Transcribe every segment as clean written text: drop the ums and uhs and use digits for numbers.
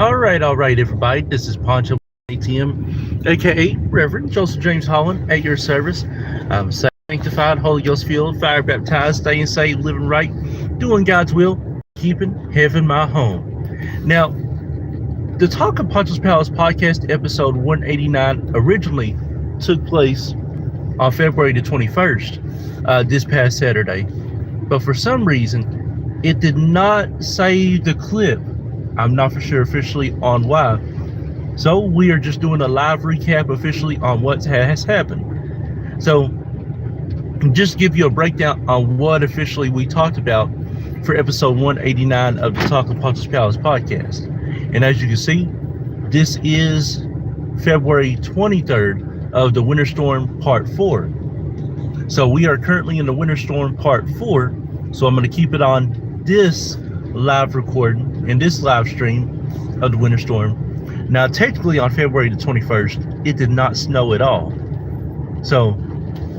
All right, everybody. This is Poncho ATM, aka Reverend Joseph James Holland, at your service. I'm sanctified, Holy Ghost filled, fire baptized, staying saved, living right, doing God's will, keeping heaven my home. Now, the Talk of Poncho's Palace podcast, episode 189, originally took place on February the 21st, this past Saturday. But for some reason, it did not save the clip. I'm not for sure officially on why. So we are just doing a live recap officially on what has happened. So just give you a breakdown on what officially we talked about for episode 189 of the Talk of Poncho's Palace podcast. And as you can see, this is February 23rd of the Winter Storm Part 4. So we are currently in the Winter Storm Part 4. So I'm going to keep it on this live recording in this live stream of the winter storm. Now, technically on February the 21st, it did not snow at all. So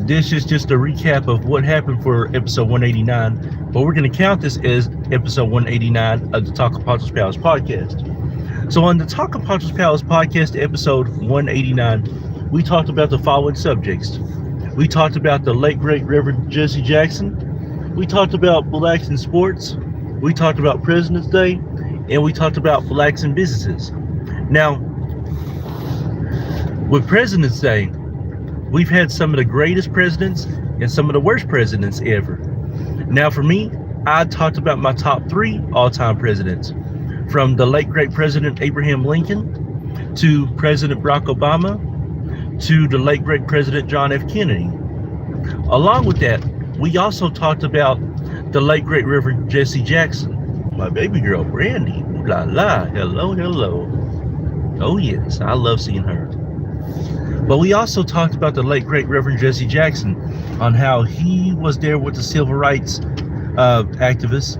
this is just a recap of what happened for episode 189, but we're going to count this as episode 189 of the Talk of Poncho's Palace podcast. So on the Talk of Poncho's Palace podcast, episode 189, we talked about the following subjects. We talked about the late great Reverend Jesse Jackson. We talked about blacks in sports. We talked about President's Day, and we talked about blacks in businesses. Now, with President's Day, we've had some of the greatest presidents and some of the worst presidents ever. Now, for me, I talked about my top 3 all-time presidents, from the late great President Abraham Lincoln to President Barack Obama to the late great President John F. Kennedy. Along with that, we also talked about the late great Reverend Jesse Jackson, my baby girl Brandy. Ooh la la, hello, hello. Oh yes, I love seeing her. But we also talked about the late great Reverend Jesse Jackson, on how he was there with the civil rights activists,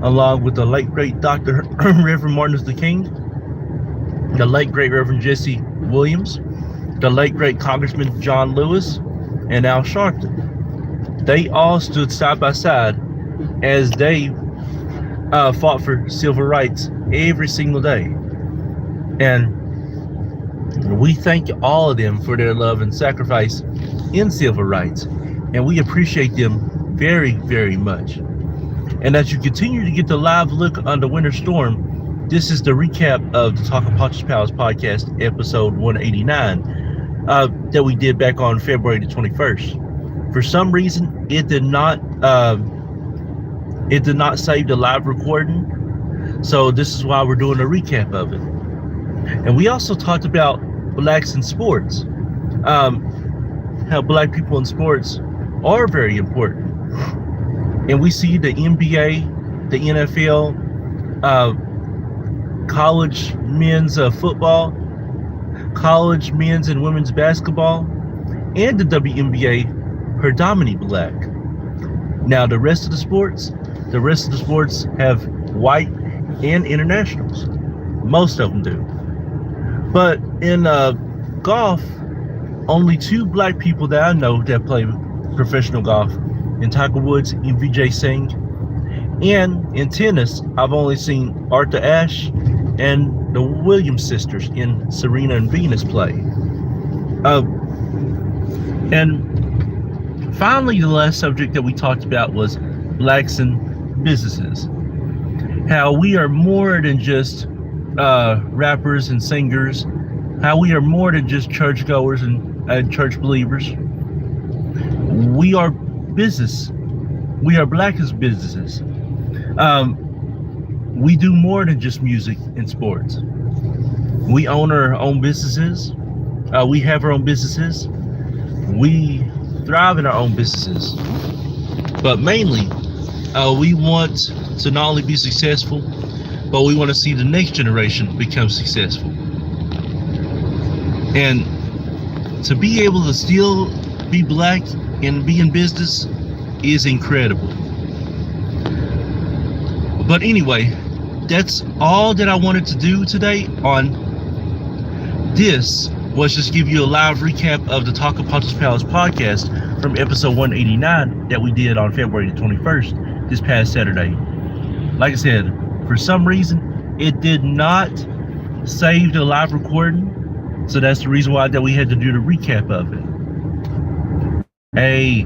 along with the late great Dr. Reverend Martin Luther King, the late great Reverend Jesse Williams, the late great Congressman John Lewis, and Al Sharpton. They all stood side by side as they fought for civil rights every single day. And we thank all of them for their love and sacrifice in civil rights. And we appreciate them very, very much. And as you continue to get the live look on the winter storm, this is the recap of the Talk of Poncho's Palace podcast, episode 189, that we did back on February the 21st. For some reason, it did not save the live recording, so this is why we're doing a recap of it. And we also talked about blacks in sports, how black people in sports are very important. And we see the NBA, the NFL, college men's football, college men's and women's basketball, and the WNBA predominantly black. Now the rest of the sports have white and internationals. Most of them do. But in golf, only 2 black people that I know that play professional golf, in Tiger Woods and Vijay Singh. And in tennis, I've only seen Arthur Ashe and the Williams sisters in Serena and Venus play. And finally, the last subject that we talked about was blacks in businesses. How we are more than just rappers and singers. How we are more than just churchgoers and church believers. We are business. We are black as businesses. We do more than just music and sports. We own our own businesses. We have our own businesses. We thrive in our own businesses. But mainly, we want to not only be successful, but we want to see the next generation become successful. And to be able to still be black and be in business is incredible. But anyway, that's all that I wanted to do today on this, was just give you a live recap of the Talk of Poncho's Palace podcast from episode 189 that we did on February the 21st, this past Saturday. Like I said, for some reason, it did not saved a live recording, so that's the reason why that we had to do the recap of it. Hey,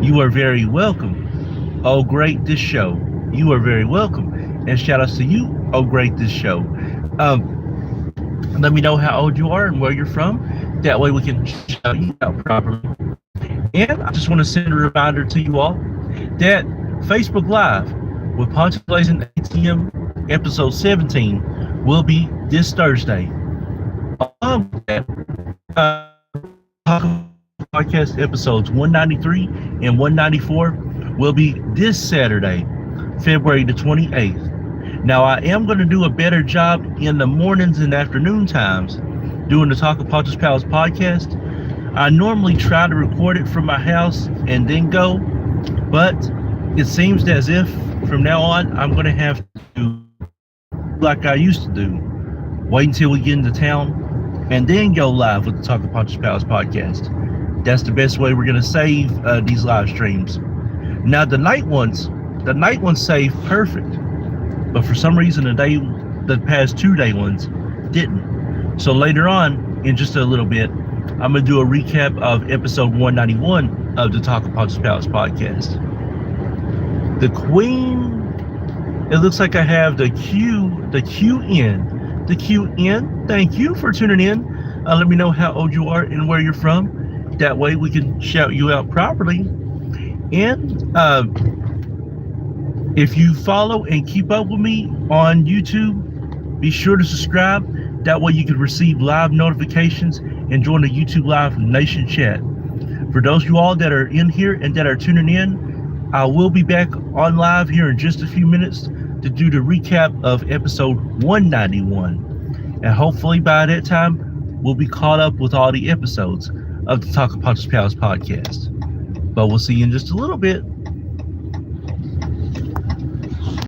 you are very welcome. Oh, great, this show. You are very welcome. And shout outs to you. Oh, great, this show. Let me know how old you are and where you're from. That way we can shout you out properly. And I just want to send a reminder to you all that Facebook Live with Poncho HollandVEVO ATM episode 17 will be this Thursday. Along with that, podcast episodes 193 and 194 will be this Saturday, February the 28th. Now, I am going to do a better job in the mornings and afternoon times doing the Talk of Poncho's Pals podcast. I normally try to record it from my house and then go, but it seems as if from now on I'm going to have to do like I used to do. Wait until we get into town and then go live with the Talk of Poncho's Pals podcast. That's the best way we're going to save these live streams. Now, the night ones saved perfect, but for some reason the past 2 day ones didn't. So later on, in just a little bit, I'm going to do a recap of episode 191 of the Talk of Poncho's Pals podcast. The Queen, it looks like I have the QN. Thank you for tuning in. Let me know how old you are and where you're from. That way we can shout you out properly. And if you follow and keep up with me on YouTube, be sure to subscribe. That way you can receive live notifications and join the YouTube Live Nation chat. For those of you all that are in here and that are tuning in, I will be back on live here in just a few minutes to do the recap of episode 191. And hopefully by that time, we'll be caught up with all the episodes of the Talk of Poncho's Pals podcast. But we'll see you in just a little bit.